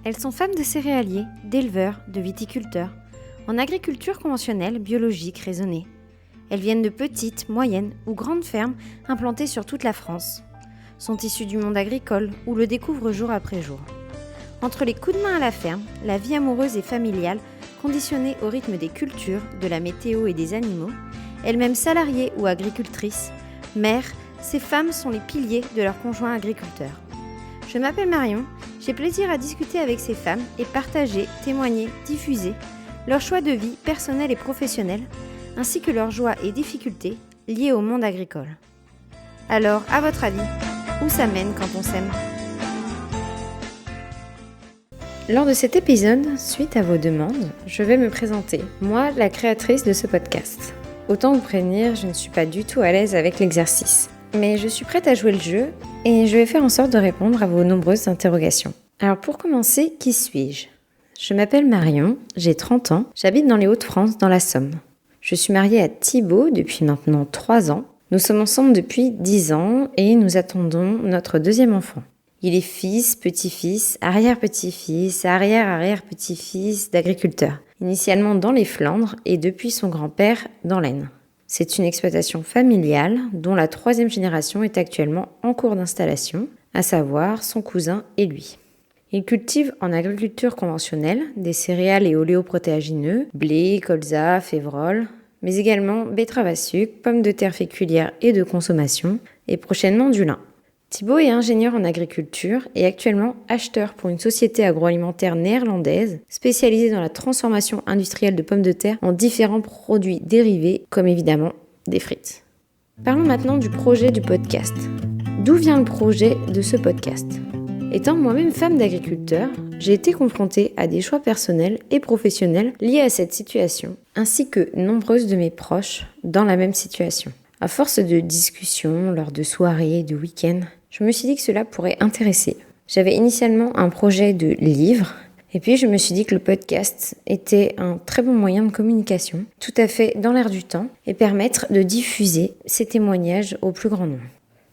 Elles sont femmes de céréaliers, d'éleveurs, de viticulteurs, en agriculture conventionnelle, biologique, raisonnée. Elles viennent de petites, moyennes ou grandes fermes implantées sur toute la France. Sont issues du monde agricole où le découvrent jour après jour. Entre les coups de main à la ferme, la vie amoureuse et familiale, conditionnée au rythme des cultures, de la météo et des animaux, elles-mêmes salariées ou agricultrices, mères, ces femmes sont les piliers de leurs conjoints agriculteurs. Je m'appelle Marion, j'ai plaisir à discuter avec ces femmes et partager, témoigner, diffuser leurs choix de vie personnels et professionnels, ainsi que leurs joies et difficultés liées au monde agricole. Alors, à votre avis, où ça mène quand on s'aime ? Lors de cet épisode, suite à vos demandes, je vais me présenter, moi, la créatrice de ce podcast. Autant vous prévenir, je ne suis pas du tout à l'aise avec l'exercice. Mais je suis prête à jouer le jeu et je vais faire en sorte de répondre à vos nombreuses interrogations. Alors pour commencer, qui suis-je ? Je m'appelle Marion, j'ai 30 ans, j'habite dans les Hauts-de-France, dans la Somme. Je suis mariée à Thibaut depuis maintenant 3 ans. Nous sommes ensemble depuis 10 ans et nous attendons notre deuxième enfant. Il est fils, petit-fils, arrière-petit-fils, arrière-arrière-petit-fils d'agriculteurs, initialement dans les Flandres et depuis son grand-père dans l'Aisne. C'est une exploitation familiale dont la 3e génération est actuellement en cours d'installation, à savoir son cousin et lui. Il cultive en agriculture conventionnelle des céréales et oléoprotéagineux, blé, colza, févrole, mais également betteraves à sucre, pommes de terre féculières et de consommation, et prochainement du lin. Thibaut est ingénieur en agriculture et actuellement acheteur pour une société agroalimentaire néerlandaise spécialisée dans la transformation industrielle de pommes de terre en différents produits dérivés, comme évidemment des frites. Parlons maintenant du projet du podcast. D'où vient le projet de ce podcast ? Étant moi-même femme d'agriculteur, j'ai été confrontée à des choix personnels et professionnels liés à cette situation, ainsi que nombreuses de mes proches dans la même situation. À force de discussions, lors de soirées et de week-ends, je me suis dit que cela pourrait intéresser. J'avais initialement un projet de livre, et puis je me suis dit que le podcast était un très bon moyen de communication, tout à fait dans l'air du temps, et permettre de diffuser ces témoignages au plus grand nombre.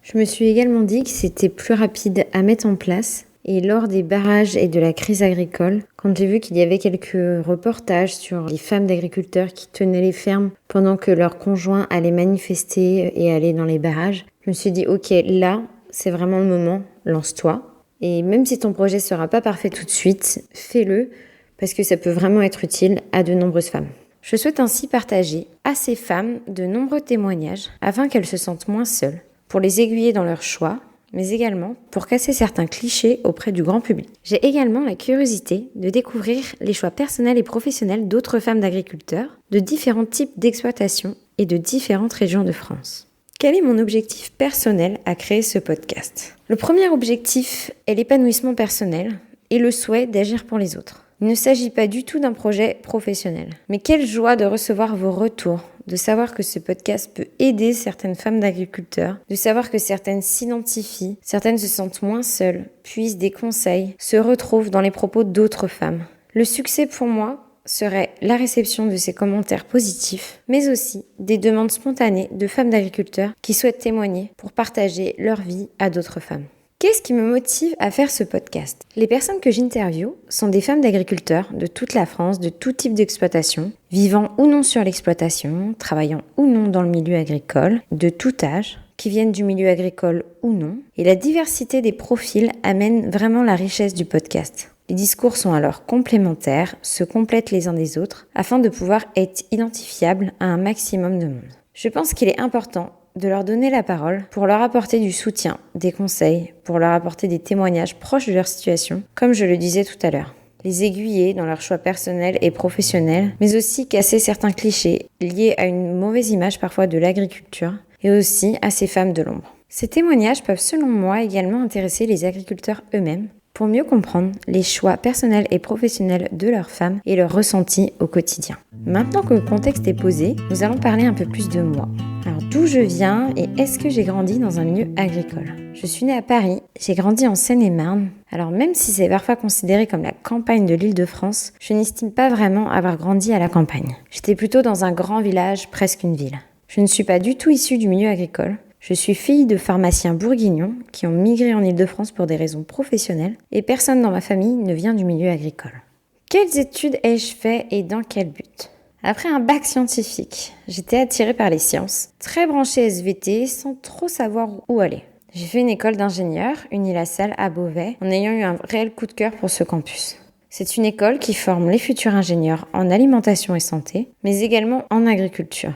Je me suis également dit que c'était plus rapide à mettre en place, et lors des barrages et de la crise agricole, quand j'ai vu qu'il y avait quelques reportages sur les femmes d'agriculteurs qui tenaient les fermes pendant que leurs conjoints allaient manifester et aller dans les barrages, je me suis dit ok, là, c'est vraiment le moment, lance-toi. Et même si ton projet ne sera pas parfait tout de suite, fais-le parce que ça peut vraiment être utile à de nombreuses femmes. Je souhaite ainsi partager à ces femmes de nombreux témoignages afin qu'elles se sentent moins seules, pour les aiguiller dans leurs choix, mais également pour casser certains clichés auprès du grand public. J'ai également la curiosité de découvrir les choix personnels et professionnels d'autres femmes d'agriculteurs, de différents types d'exploitation et de différentes régions de France. Quel est mon objectif personnel à créer ce podcast ? Le premier objectif est l'épanouissement personnel et le souhait d'agir pour les autres. Il ne s'agit pas du tout d'un projet professionnel. Mais quelle joie de recevoir vos retours, de savoir que ce podcast peut aider certaines femmes d'agriculteurs, de savoir que certaines s'identifient, certaines se sentent moins seules, puisent des conseils, se retrouvent dans les propos d'autres femmes. Le succès pour moi serait la réception de ces commentaires positifs, mais aussi des demandes spontanées de femmes d'agriculteurs qui souhaitent témoigner pour partager leur vie à d'autres femmes. Qu'est-ce qui me motive à faire ce podcast ? Les personnes que j'interviewe sont des femmes d'agriculteurs de toute la France, de tout type d'exploitation, vivant ou non sur l'exploitation, travaillant ou non dans le milieu agricole, de tout âge, qui viennent du milieu agricole ou non. Et la diversité des profils amène vraiment la richesse du podcast. Les discours sont alors complémentaires, se complètent les uns des autres, afin de pouvoir être identifiables à un maximum de monde. Je pense qu'il est important de leur donner la parole pour leur apporter du soutien, des conseils, pour leur apporter des témoignages proches de leur situation, comme je le disais tout à l'heure. Les aiguiller dans leurs choix personnels et professionnels, mais aussi casser certains clichés liés à une mauvaise image parfois de l'agriculture et aussi à ces femmes de l'ombre. Ces témoignages peuvent selon moi également intéresser les agriculteurs eux-mêmes pour mieux comprendre les choix personnels et professionnels de leurs femmes et leurs ressentis au quotidien. Maintenant que le contexte est posé, nous allons parler un peu plus de moi. Alors d'où je viens et est-ce que j'ai grandi dans un milieu agricole ? Je suis née à Paris, j'ai grandi en Seine-et-Marne. Alors même si c'est parfois considéré comme la campagne de l'Île-de-France, je n'estime pas vraiment avoir grandi à la campagne. J'étais plutôt dans un grand village, presque une ville. Je ne suis pas du tout issue du milieu agricole, Je suis fille de pharmaciens bourguignons qui ont migré en Île-de-France pour des raisons professionnelles et personne dans ma famille ne vient du milieu agricole. Quelles études ai-je fait et dans quel but ? Après un bac scientifique, j'étais attirée par les sciences, très branchée SVT sans trop savoir où aller. J'ai fait une école d'ingénieur, Unilassal à Beauvais, en ayant eu un réel coup de cœur pour ce campus. C'est une école qui forme les futurs ingénieurs en alimentation et santé, mais également en agriculture.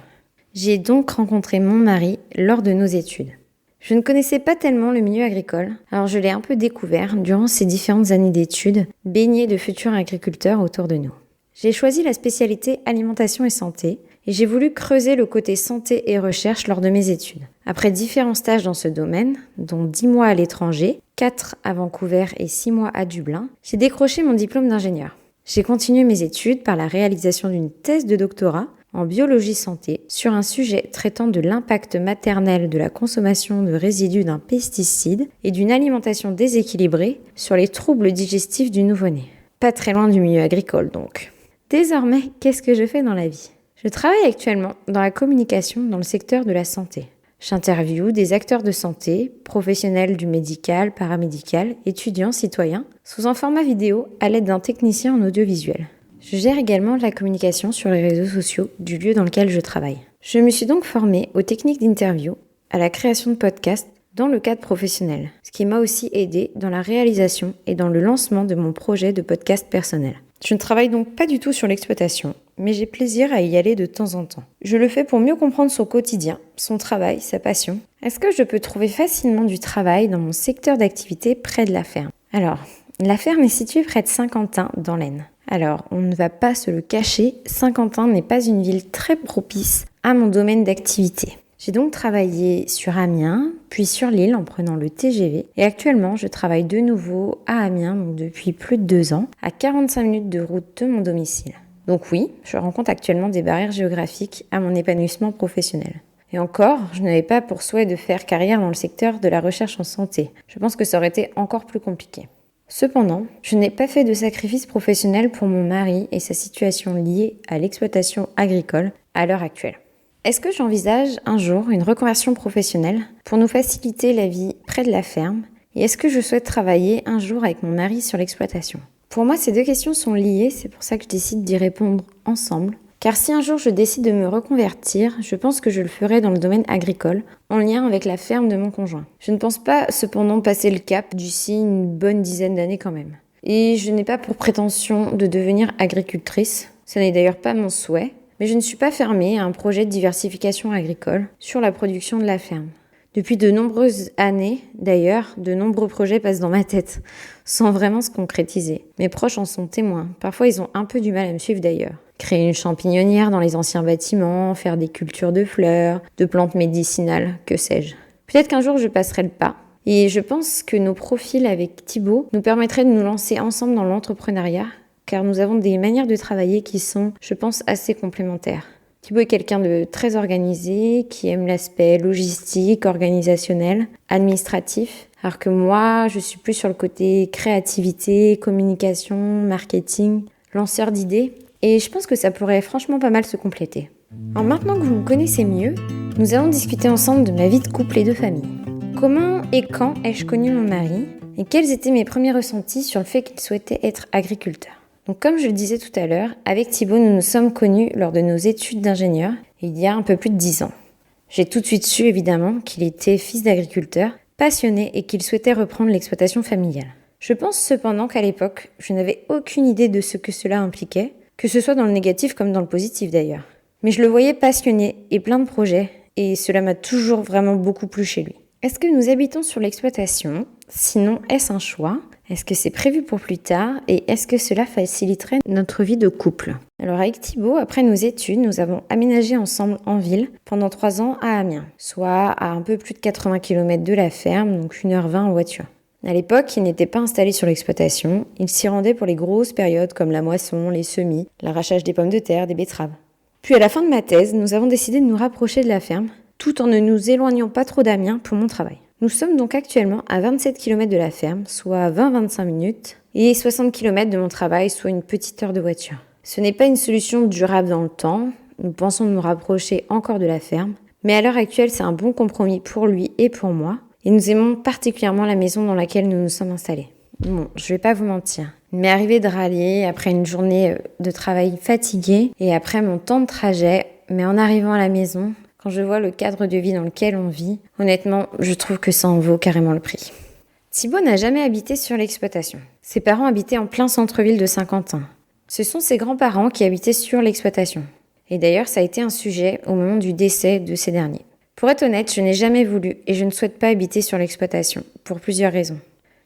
J'ai donc rencontré mon mari lors de nos études. Je ne connaissais pas tellement le milieu agricole, alors je l'ai un peu découvert durant ces différentes années d'études, baignée de futurs agriculteurs autour de nous. J'ai choisi la spécialité alimentation et santé, et j'ai voulu creuser le côté santé et recherche lors de mes études. Après différents stages dans ce domaine, dont 10 mois à l'étranger, 4 à Vancouver et 6 mois à Dublin, j'ai décroché mon diplôme d'ingénieur. J'ai continué mes études par la réalisation d'une thèse de doctorat en biologie santé sur un sujet traitant de l'impact maternel de la consommation de résidus d'un pesticide et d'une alimentation déséquilibrée sur les troubles digestifs du nouveau-né. Pas très loin du milieu agricole donc. Désormais, qu'est-ce que je fais dans la vie ? Je travaille actuellement dans la communication dans le secteur de la santé. J'interviewe des acteurs de santé, professionnels du médical, paramédical, étudiants, citoyens, sous un format vidéo à l'aide d'un technicien en audiovisuel. Je gère également la communication sur les réseaux sociaux du lieu dans lequel je travaille. Je me suis donc formée aux techniques d'interview, à la création de podcasts dans le cadre professionnel, ce qui m'a aussi aidée dans la réalisation et dans le lancement de mon projet de podcast personnel. Je ne travaille donc pas du tout sur l'exploitation, mais j'ai plaisir à y aller de temps en temps. Je le fais pour mieux comprendre son quotidien, son travail, sa passion. Est-ce que je peux trouver facilement du travail dans mon secteur d'activité près de la ferme ? Alors, la ferme est située près de Saint-Quentin, dans l'Aisne. Alors, on ne va pas se le cacher, Saint-Quentin n'est pas une ville très propice à mon domaine d'activité. J'ai donc travaillé sur Amiens, puis sur Lille en prenant le TGV. Et actuellement, je travaille de nouveau à Amiens, donc depuis plus de 2 ans, à 45 minutes de route de mon domicile. Donc oui, je rencontre actuellement des barrières géographiques à mon épanouissement professionnel. Et encore, je n'avais pas pour souhait de faire carrière dans le secteur de la recherche en santé. Je pense que ça aurait été encore plus compliqué. Cependant, je n'ai pas fait de sacrifice professionnel pour mon mari et sa situation liée à l'exploitation agricole à l'heure actuelle. Est-ce que j'envisage un jour une reconversion professionnelle pour nous faciliter la vie près de la ferme ? Et est-ce que je souhaite travailler un jour avec mon mari sur l'exploitation ? Pour moi, ces deux questions sont liées, c'est pour ça que je décide d'y répondre ensemble. Car si un jour je décide de me reconvertir, je pense que je le ferai dans le domaine agricole, en lien avec la ferme de mon conjoint. Je ne pense pas cependant passer le cap d'ici une bonne dizaine d'années quand même. Et je n'ai pas pour prétention de devenir agricultrice, ce n'est d'ailleurs pas mon souhait, mais je ne suis pas fermée à un projet de diversification agricole sur la production de la ferme. Depuis de nombreuses années, d'ailleurs, de nombreux projets passent dans ma tête, sans vraiment se concrétiser. Mes proches en sont témoins. Parfois, ils ont un peu du mal à me suivre d'ailleurs. Créer une champignonnière dans les anciens bâtiments, faire des cultures de fleurs, de plantes médicinales, que sais-je. Peut-être qu'un jour, je passerai le pas. Et je pense que nos profils avec Thibaut nous permettraient de nous lancer ensemble dans l'entrepreneuriat, car nous avons des manières de travailler qui sont, je pense, assez complémentaires. Thibaut est quelqu'un de très organisé, qui aime l'aspect logistique, organisationnel, administratif, alors que moi, je suis plus sur le côté créativité, communication, marketing, lanceur d'idées, et je pense que ça pourrait franchement pas mal se compléter. Alors maintenant que vous me connaissez mieux, nous allons discuter ensemble de ma vie de couple et de famille. Comment et quand ai-je connu mon mari, et quels étaient mes premiers ressentis sur le fait qu'il souhaitait être agriculteur ? Donc comme je le disais tout à l'heure, avec Thibaut, nous nous sommes connus lors de nos études d'ingénieur, il y a un peu plus de 10 ans. J'ai tout de suite su évidemment qu'il était fils d'agriculteur, passionné et qu'il souhaitait reprendre l'exploitation familiale. Je pense cependant qu'à l'époque, je n'avais aucune idée de ce que cela impliquait, que ce soit dans le négatif comme dans le positif d'ailleurs. Mais je le voyais passionné et plein de projets, et cela m'a toujours vraiment beaucoup plu chez lui. Est-ce que nous habitons sur l'exploitation ? Sinon, est-ce un choix ? Est-ce que c'est prévu pour plus tard et est-ce que cela faciliterait notre vie de couple ? Alors avec Thibaut, après nos études, nous avons aménagé ensemble en ville pendant 3 ans à Amiens, soit à un peu plus de 80 km de la ferme, donc 1h20 en voiture. À l'époque, il n'était pas installé sur l'exploitation, il s'y rendait pour les grosses périodes comme la moisson, les semis, l'arrachage des pommes de terre, des betteraves. Puis à la fin de ma thèse, nous avons décidé de nous rapprocher de la ferme, tout en ne nous éloignant pas trop d'Amiens pour mon travail. Nous sommes donc actuellement à 27 km de la ferme, soit 20-25 minutes, et 60 km de mon travail, soit une petite heure de voiture. Ce n'est pas une solution durable dans le temps, nous pensons nous rapprocher encore de la ferme, Mais à l'heure actuelle, c'est un bon compromis pour lui et pour moi. Et nous aimons particulièrement la maison dans laquelle nous nous sommes installés. Bon, je vais pas vous mentir. Il m'est arrivé de râler après une journée de travail fatiguée et après mon temps de trajet. Mais en arrivant à la maison, quand je vois le cadre de vie dans lequel on vit, honnêtement, je trouve que ça en vaut carrément le prix. Thibaut n'a jamais habité sur l'exploitation. Ses parents habitaient en plein centre-ville de Saint-Quentin. Ce sont ses grands-parents qui habitaient sur l'exploitation. Et d'ailleurs, ça a été un sujet au moment du décès de ces derniers. Pour être honnête, je n'ai jamais voulu et je ne souhaite pas habiter sur l'exploitation, pour plusieurs raisons.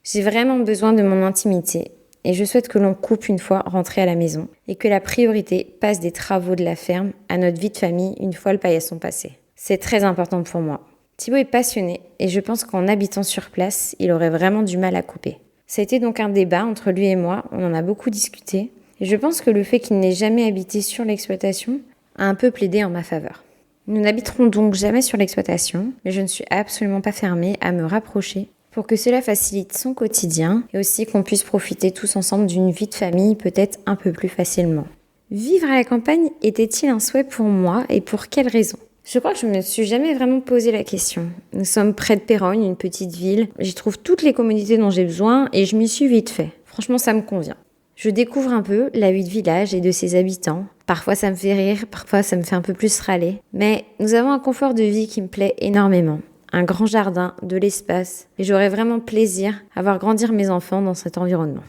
J'ai vraiment besoin de mon intimité et je souhaite que l'on coupe une fois rentré à la maison et que la priorité passe des travaux de la ferme à notre vie de famille une fois le paillasson passé. C'est très important pour moi. Thibaut est passionné et je pense qu'en habitant sur place, il aurait vraiment du mal à couper. Ça a été donc un débat entre lui et moi, on en a beaucoup discuté et je pense que le fait qu'il n'ait jamais habité sur l'exploitation a un peu plaidé en ma faveur. Nous n'habiterons donc jamais sur l'exploitation, mais je ne suis absolument pas fermée à me rapprocher pour que cela facilite son quotidien et aussi qu'on puisse profiter tous ensemble d'une vie de famille peut-être un peu plus facilement. Vivre à la campagne était-il un souhait pour moi et pour quelles raisons ? Je crois que je ne me suis jamais vraiment posé la question. Nous sommes près de Péronne, une petite ville. J'y trouve toutes les commodités dont j'ai besoin et je m'y suis vite fait. Franchement, ça me convient. Je découvre un peu la vie de village et de ses habitants. Parfois ça me fait rire, parfois ça me fait un peu plus râler. Mais nous avons un confort de vie qui me plaît énormément. Un grand jardin, de l'espace. Et j'aurais vraiment plaisir à voir grandir mes enfants dans cet environnement.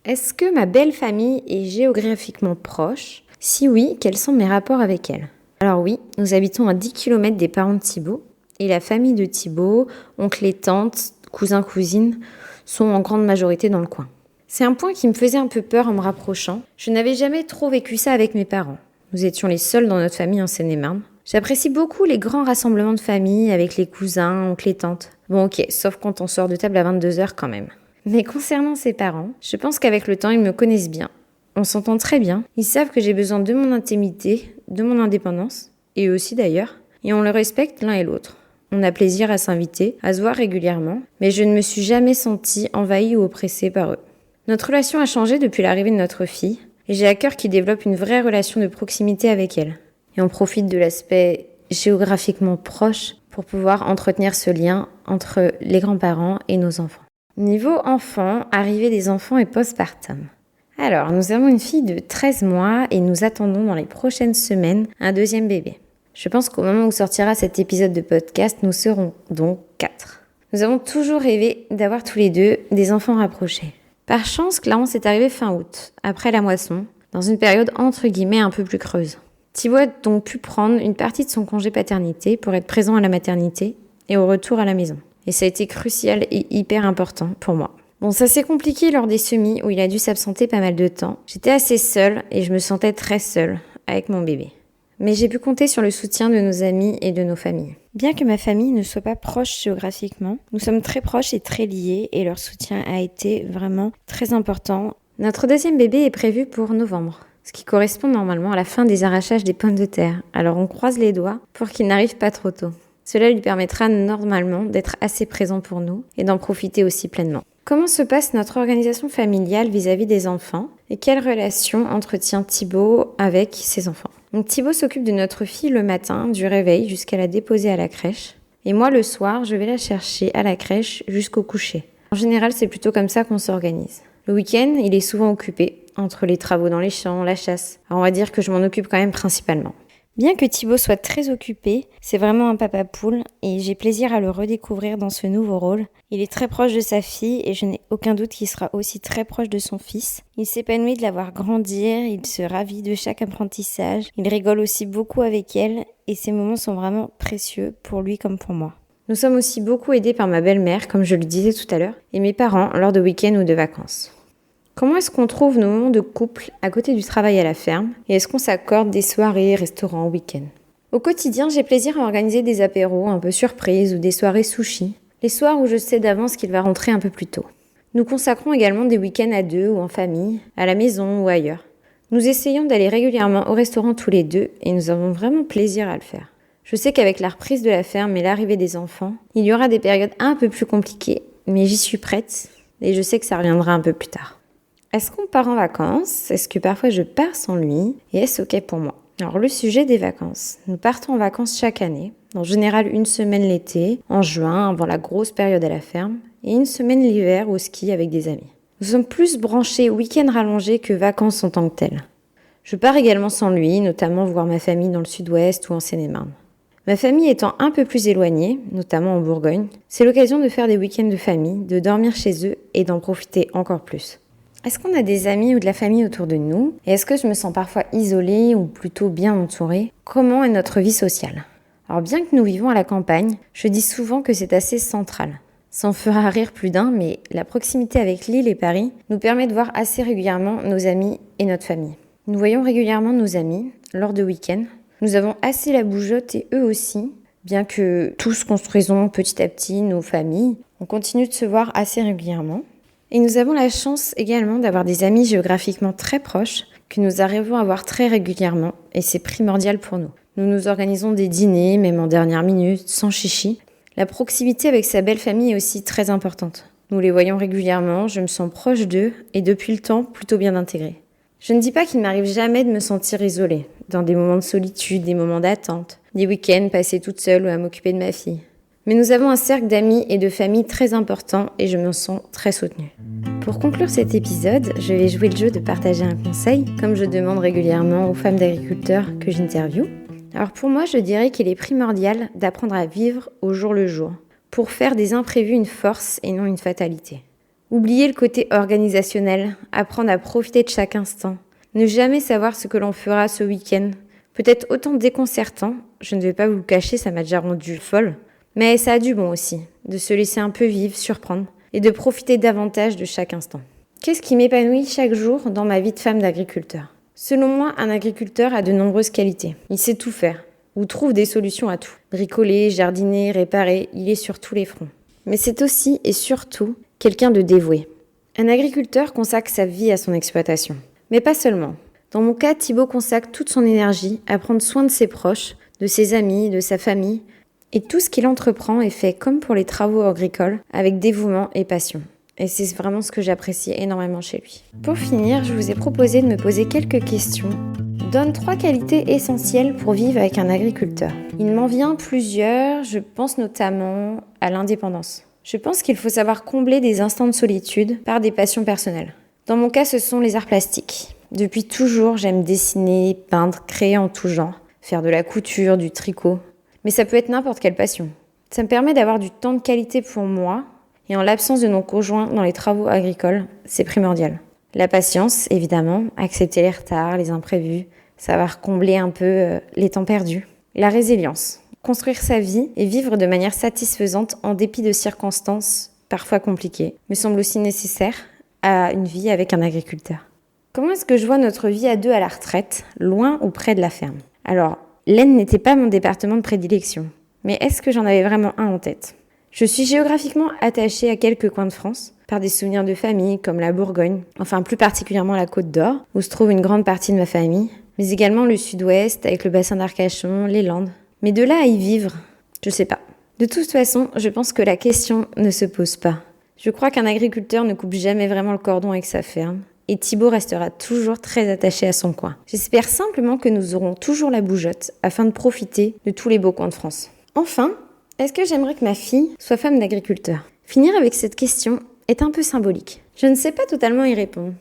Est-ce que ma belle famille est géographiquement proche ? Si oui, quels sont mes rapports avec elle ? Alors oui, nous habitons à 10 km des parents de Thibaut. Et la famille de Thibaut, oncles et tantes, cousins, cousines, sont en grande majorité dans le coin. C'est un point qui me faisait un peu peur en me rapprochant. Je n'avais jamais trop vécu ça avec mes parents. Nous étions les seuls dans notre famille en Seine-et-Marne. J'apprécie beaucoup les grands rassemblements de famille avec les cousins, oncles et tantes. Bon ok, sauf quand on sort de table à 22h quand même. Mais concernant ses parents, je pense qu'avec le temps, ils me connaissent bien. On s'entend très bien. Ils savent que j'ai besoin de mon intimité, de mon indépendance, et eux aussi d'ailleurs, et on le respecte l'un et l'autre. On a plaisir à s'inviter, à se voir régulièrement, mais je ne me suis jamais sentie envahie ou oppressée par eux. Notre relation a changé depuis l'arrivée de notre fille, et j'ai à cœur qu'ils développent une vraie relation de proximité avec elle. Et on profite de l'aspect géographiquement proche pour pouvoir entretenir ce lien entre les grands-parents et nos enfants. Niveau enfants, arrivée des enfants et postpartum. Alors, nous avons une fille de 13 mois et nous attendons dans les prochaines semaines un deuxième bébé. Je pense qu'au moment où sortira cet épisode de podcast, nous serons donc 4. Nous avons toujours rêvé d'avoir tous les deux des enfants rapprochés. Par chance, Clarence est arrivé fin août, après la moisson, dans une période entre guillemets un peu plus creuse. Thibaut a donc pu prendre une partie de son congé paternité pour être présent à la maternité et au retour à la maison. Et ça a été crucial et hyper important pour moi. Bon, ça s'est compliqué lors des semis où il a dû s'absenter pas mal de temps. J'étais assez seule et je me sentais très seule avec mon bébé. Mais j'ai pu compter sur le soutien de nos amis et de nos familles. Bien que ma famille ne soit pas proche géographiquement, nous sommes très proches et très liés et leur soutien a été vraiment très important. Notre deuxième bébé est prévu pour novembre, ce qui correspond normalement à la fin des arrachages des pommes de terre. Alors on croise les doigts pour qu'il n'arrive pas trop tôt. Cela lui permettra normalement d'être assez présent pour nous et d'en profiter aussi pleinement. Comment se passe notre organisation familiale vis-à-vis des enfants et quelle relation entretient Thibaut avec ses enfants ? Donc Thibaut s'occupe de notre fille le matin, du réveil jusqu'à la déposer à la crèche. Et moi le soir, je vais la chercher à la crèche jusqu'au coucher. En général, c'est plutôt comme ça qu'on s'organise. Le week-end, il est souvent occupé entre les travaux dans les champs, la chasse. Alors on va dire que je m'en occupe quand même principalement. Bien que Thibaut soit très occupé, c'est vraiment un papa poule et j'ai plaisir à le redécouvrir dans ce nouveau rôle. Il est très proche de sa fille et je n'ai aucun doute qu'il sera aussi très proche de son fils. Il s'épanouit de la voir grandir, il se ravit de chaque apprentissage, il rigole aussi beaucoup avec elle et ces moments sont vraiment précieux pour lui comme pour moi. Nous sommes aussi beaucoup aidés par ma belle-mère, comme je le disais tout à l'heure, et mes parents lors de week-ends ou de vacances. Comment est-ce qu'on trouve nos moments de couple à côté du travail à la ferme et est-ce qu'on s'accorde des soirées, restaurants, week-ends ? Au quotidien, j'ai plaisir à organiser des apéros un peu surprises ou des soirées sushi, les soirs où je sais d'avance qu'il va rentrer un peu plus tôt. Nous consacrons également des week-ends à deux ou en famille, à la maison ou ailleurs. Nous essayons d'aller régulièrement au restaurant tous les deux et nous avons vraiment plaisir à le faire. Je sais qu'avec la reprise de la ferme et l'arrivée des enfants, il y aura des périodes un peu plus compliquées, mais j'y suis prête et je sais que ça reviendra un peu plus tard. Est-ce qu'on part en vacances ? Est-ce que parfois je pars sans lui ? Et est-ce ok pour moi ? Alors le sujet des vacances. Nous partons en vacances chaque année, en général une semaine l'été, en juin avant la grosse période à la ferme, et une semaine l'hiver au ski avec des amis. Nous sommes plus branchés week-end rallongé que vacances en tant que telles. Je pars également sans lui, notamment voir ma famille dans le sud-ouest ou en Seine-et-Marne. Ma famille étant un peu plus éloignée, notamment en Bourgogne, c'est l'occasion de faire des week-ends de famille, de dormir chez eux et d'en profiter encore plus. Est-ce qu'on a des amis ou de la famille autour de nous? Et est-ce que je me sens parfois isolée ou plutôt bien entourée? Comment est notre vie sociale? Alors bien que nous vivons à la campagne, je dis souvent que c'est assez central. Ça en fera rire plus d'un, mais la proximité avec Lille et Paris nous permet de voir assez régulièrement nos amis et notre famille. Nous voyons régulièrement nos amis lors de week-ends. Nous avons assez la bougeotte et eux aussi, bien que tous construisons petit à petit nos familles. On continue de se voir assez régulièrement. Et nous avons la chance également d'avoir des amis géographiquement très proches que nous arrivons à voir très régulièrement et c'est primordial pour nous. Nous nous organisons des dîners, même en dernière minute, sans chichi. La proximité avec sa belle famille est aussi très importante. Nous les voyons régulièrement, je me sens proche d'eux et depuis le temps plutôt bien intégrée. Je ne dis pas qu'il ne m'arrive jamais de me sentir isolée, dans des moments de solitude, des moments d'attente, des week-ends passés toute seule ou à m'occuper de ma fille. Mais nous avons un cercle d'amis et de famille très important et je me sens très soutenue. Pour conclure cet épisode, je vais jouer le jeu de partager un conseil, comme je demande régulièrement aux femmes d'agriculteurs que j'interviewe. Alors pour moi, je dirais qu'il est primordial d'apprendre à vivre au jour le jour, pour faire des imprévus une force et non une fatalité. Oublier le côté organisationnel, apprendre à profiter de chaque instant, ne jamais savoir ce que l'on fera ce week-end, peut-être autant déconcertant, je ne vais pas vous le cacher, ça m'a déjà rendue folle, mais ça a du bon aussi, de se laisser un peu vivre, surprendre, et de profiter davantage de chaque instant. Qu'est-ce qui m'épanouit chaque jour dans ma vie de femme d'agriculteur? Selon moi, un agriculteur a de nombreuses qualités. Il sait tout faire, ou trouve des solutions à tout. Bricoler, jardiner, réparer, il est sur tous les fronts. Mais c'est aussi et surtout quelqu'un de dévoué. Un agriculteur consacre sa vie à son exploitation. Mais pas seulement. Dans mon cas, Thibaut consacre toute son énergie à prendre soin de ses proches, de ses amis, de sa famille, et tout ce qu'il entreprend est fait comme pour les travaux agricoles, avec dévouement et passion. Et c'est vraiment ce que j'apprécie énormément chez lui. Pour finir, je vous ai proposé de me poser quelques questions. Donne 3 qualités essentielles pour vivre avec un agriculteur. Il m'en vient plusieurs, je pense notamment à l'indépendance. Je pense qu'il faut savoir combler des instants de solitude par des passions personnelles. Dans mon cas, ce sont les arts plastiques. Depuis toujours, j'aime dessiner, peindre, créer en tout genre, faire de la couture, du tricot. Mais ça peut être n'importe quelle passion. Ça me permet d'avoir du temps de qualité pour moi, et en l'absence de mon conjoint dans les travaux agricoles, c'est primordial. La patience, évidemment, accepter les retards, les imprévus, savoir combler un peu les temps perdus. La résilience, construire sa vie et vivre de manière satisfaisante en dépit de circonstances parfois compliquées, me semble aussi nécessaire à une vie avec un agriculteur. Comment est-ce que je vois notre vie à deux à la retraite, loin ou près de la ferme? Alors, l'Aisne n'était pas mon département de prédilection, mais est-ce que j'en avais vraiment un en tête? Je suis géographiquement attachée à quelques coins de France, par des souvenirs de famille comme la Bourgogne, enfin plus particulièrement la Côte d'Or, où se trouve une grande partie de ma famille, mais également le sud-ouest avec le bassin d'Arcachon, les Landes. Mais de là à y vivre, je sais pas. De toute façon, je pense que la question ne se pose pas. Je crois qu'un agriculteur ne coupe jamais vraiment le cordon avec sa ferme, et Thibaut restera toujours très attaché à son coin. J'espère simplement que nous aurons toujours la bougeotte afin de profiter de tous les beaux coins de France. Enfin, est-ce que j'aimerais que ma fille soit femme d'agriculteur? Finir avec cette question est un peu symbolique. Je ne sais pas totalement y répondre.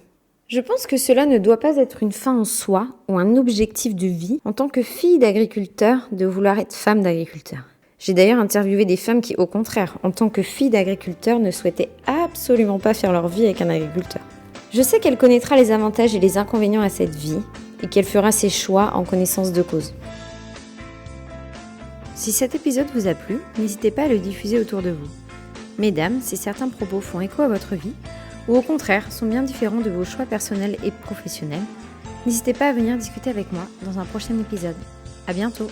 Je pense que cela ne doit pas être une fin en soi ou un objectif de vie en tant que fille d'agriculteur de vouloir être femme d'agriculteur. J'ai d'ailleurs interviewé des femmes qui, au contraire, en tant que fille d'agriculteur, ne souhaitaient absolument pas faire leur vie avec un agriculteur. Je sais qu'elle connaîtra les avantages et les inconvénients à cette vie et qu'elle fera ses choix en connaissance de cause. Si cet épisode vous a plu, n'hésitez pas à le diffuser autour de vous. Mesdames, si certains propos font écho à votre vie, ou au contraire sont bien différents de vos choix personnels et professionnels, n'hésitez pas à venir discuter avec moi dans un prochain épisode. À bientôt!